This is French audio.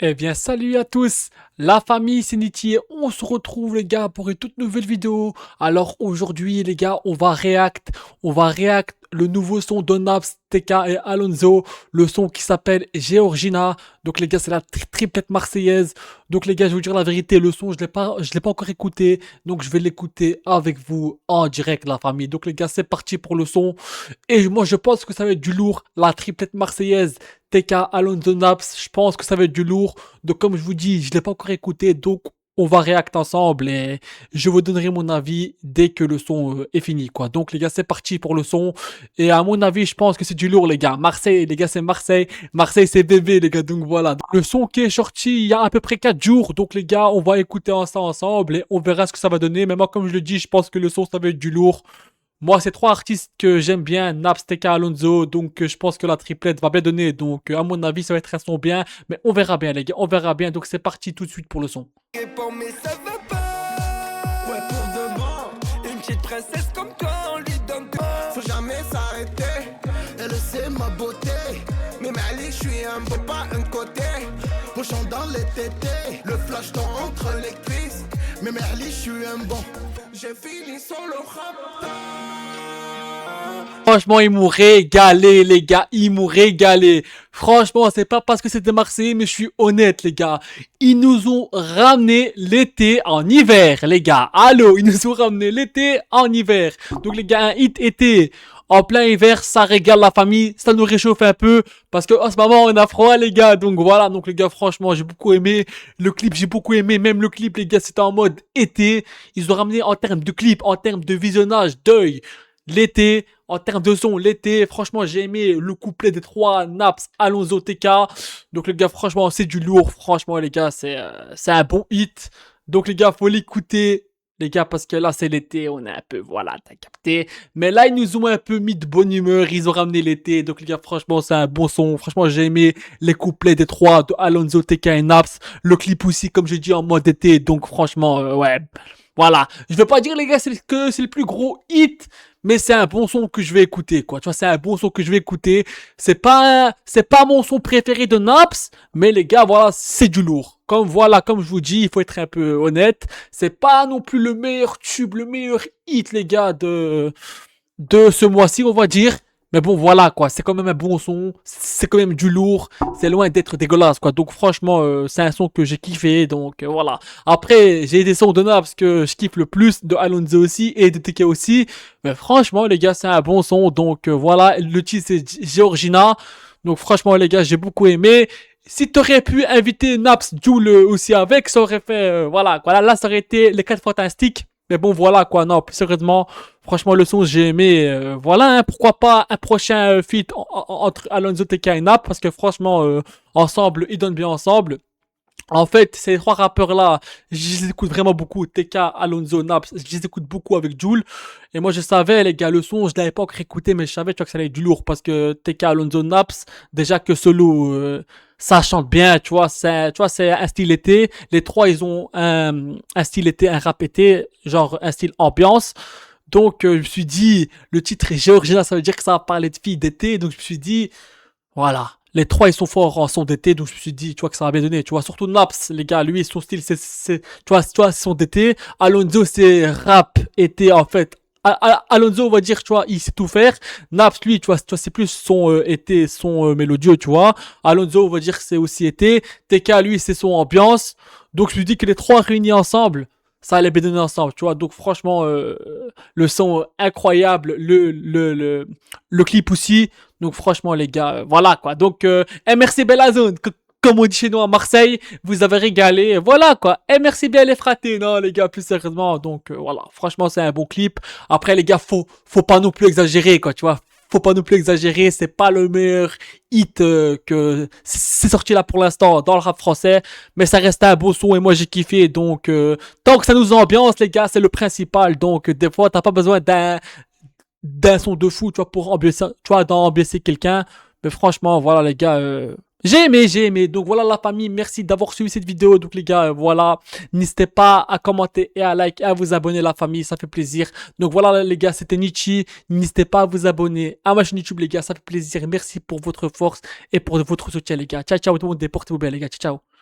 Eh bien, salut à tous, la famille, c'est Niti et on se retrouve les gars pour une toute nouvelle vidéo. Alors aujourd'hui les gars, on va react le nouveau son de Naps, TK et Alonso, le son qui s'appelle Georgina. Donc les gars, c'est la triplette marseillaise. Donc les gars, je vais vous dire la vérité, le son, je l'ai pas encore écouté, donc je vais l'écouter avec vous en direct la famille. Donc les gars, c'est parti pour le son. Et moi, je pense que ça va être du lourd. La triplette marseillaise, TK, Alonso, Naps, je pense que ça va être du lourd. Donc, comme je vous dis, je ne l'ai pas encore écouté. Donc, on va réacter ensemble et je vous donnerai mon avis dès que le son est fini, quoi. Donc, les gars, c'est parti pour le son. Et à mon avis, je pense que c'est du lourd, les gars. Marseille, les gars, c'est Marseille. Marseille, c'est bébé, les gars. Donc, voilà. Le son qui est sorti il y a à peu près 4 jours. Donc, les gars, on va écouter ça ensemble et on verra ce que ça va donner. Mais moi, comme je le dis, je pense que le son, ça va être du lourd. Moi, c'est trois artistes que j'aime bien, Naps, TK, Alonso, donc je pense que la triplette va bien donner. Donc, à mon avis, ça va être un son bien, mais on verra bien, les gars, on verra bien. Donc, c'est parti tout de suite pour le son. Mais ça va pas. Ouais, pour de bon, une petite princesse comme toi, on lui donne tout. Faut jamais s'arrêter. Elle sait ma beauté. Mais Mali, je suis un beau pas un côté. Pochon dans les tétés. Le flash tombe entre les cuisses. Mais Mali, je suis un bon. J'ai fini sur le rap. Franchement, ils m'ont régalé, les gars. Ils m'ont régalé. Franchement, c'est pas parce que c'est des Marseillais, mais je suis honnête, les gars. Ils nous ont ramené l'été en hiver, les gars. Allô, ils nous ont ramené l'été en hiver. Donc, les gars, un hit été en plein hiver, ça régale la famille. Ça nous réchauffe un peu parce que en ce moment, on a froid, les gars. Donc, voilà. Donc, les gars, franchement, j'ai beaucoup aimé. Le clip, j'ai beaucoup aimé. Même le clip, les gars, c'était en mode été. Ils ont ramené en termes de clip, en termes de visionnage, d'œil. L'été, en termes de son, l'été, franchement, j'ai aimé le couplet des trois, Naps, Alonso, TK. Donc, les gars, franchement, c'est du lourd. Franchement, les gars, c'est un bon hit. Donc, les gars, faut l'écouter. Les gars, parce que là, c'est l'été, on est un peu, voilà, t'as capté. Mais là, ils nous ont un peu mis de bonne humeur, ils ont ramené l'été. Donc, les gars, franchement, c'est un bon son. Franchement, j'ai aimé les couplets des trois, de Alonso, TK et Naps. Le clip aussi, comme j'ai dit, en mode été. Donc, franchement, ouais. Voilà. Je veux pas dire, les gars, que c'est le plus gros hit, mais c'est un bon son que je vais écouter, quoi. Tu vois, c'est un bon son que je vais écouter. C'est pas mon son préféré de Naps, mais les gars, voilà, c'est du lourd. Comme je vous dis, il faut être un peu honnête. C'est pas non plus le meilleur tube, le meilleur hit, les gars, de ce mois-ci, on va dire. Mais bon, voilà, quoi. C'est quand même un bon son. C'est quand même du lourd. C'est loin d'être dégueulasse, quoi. Donc, franchement, c'est un son que j'ai kiffé. Donc, voilà. Après, j'ai des sons de Naps que je kiffe le plus, de Alonso aussi et de TK aussi. Mais franchement, les gars, c'est un bon son. Donc, voilà. Le titre, c'est Georgina. Donc, franchement, les gars, j'ai beaucoup aimé. Si t'aurais pu inviter Naps, Jul aussi avec, ça aurait fait, voilà, quoi. Là, ça aurait été les 4 fantastiques. Mais bon, voilà, quoi. Non, plus sérieusement, franchement, le son, j'ai aimé. Voilà, hein, pourquoi pas un prochain feat entre Alonso, TK et Naps, parce que franchement, ensemble, ils donnent bien ensemble. En fait, ces trois rappeurs-là, je les écoute vraiment beaucoup. TK, Alonso, Naps, je les écoute beaucoup avec Jul. Et moi, je savais, les gars, le son, je l'avais pas encore écouté, mais je savais, tu vois, que ça allait être du lourd. Parce que TK, Alonso, Naps, déjà que solo, ça chante bien, tu vois, c'est un style été. Les trois, ils ont un style été, un rap été, genre un style ambiance. Donc, je me suis dit, le titre est Georgina, ça veut dire que ça va parler de filles d'été. Donc, je me suis dit, voilà. Les trois, ils sont forts en son d'été, donc je me suis dit, tu vois, que ça va bien donner. Tu vois, surtout Naps, les gars, lui, son style, tu vois, c'est son d'été. Alonso, c'est rap été, en fait. Alonso, on va dire, tu vois, il sait tout faire. Naps, lui, tu vois, c'est plus son été, son mélodieux, tu vois. Alonso, on va dire que c'est aussi été. TK, lui, c'est son ambiance. Donc, je me dis que les trois réunis ensemble, ça allait bien donner ensemble, tu vois. Donc, franchement, le son incroyable, le clip aussi. Donc franchement les gars, voilà quoi. Donc merci Bella Zone, comme on dit chez nous à Marseille, vous avez régalé, voilà quoi. Et merci bien les fratés, non les gars, plus sérieusement. Donc voilà, franchement c'est un bon clip. Après les gars, faut pas non plus exagérer quoi, tu vois. Faut pas non plus exagérer, c'est pas le meilleur hit que c'est sorti là pour l'instant dans le rap français, mais ça reste un beau son et moi j'ai kiffé. Donc tant que ça nous ambiance les gars, c'est le principal. Donc des fois t'as pas besoin d'un son de fou, tu vois, pour ambiancer, tu vois, d'ambiancer quelqu'un. Mais franchement, voilà, les gars, j'ai aimé. Donc voilà, la famille, merci d'avoir suivi cette vidéo. Donc les gars, voilà, n'hésitez pas à commenter et à liker et à vous abonner, la famille, ça fait plaisir. Donc voilà, les gars, c'était Nietzsche. N'hésitez pas à vous abonner à ma chaîne YouTube, les gars, ça fait plaisir. Merci pour votre force et pour votre soutien, les gars. Ciao, ciao, tout le monde, et portez-vous bien, les gars. Ciao, ciao.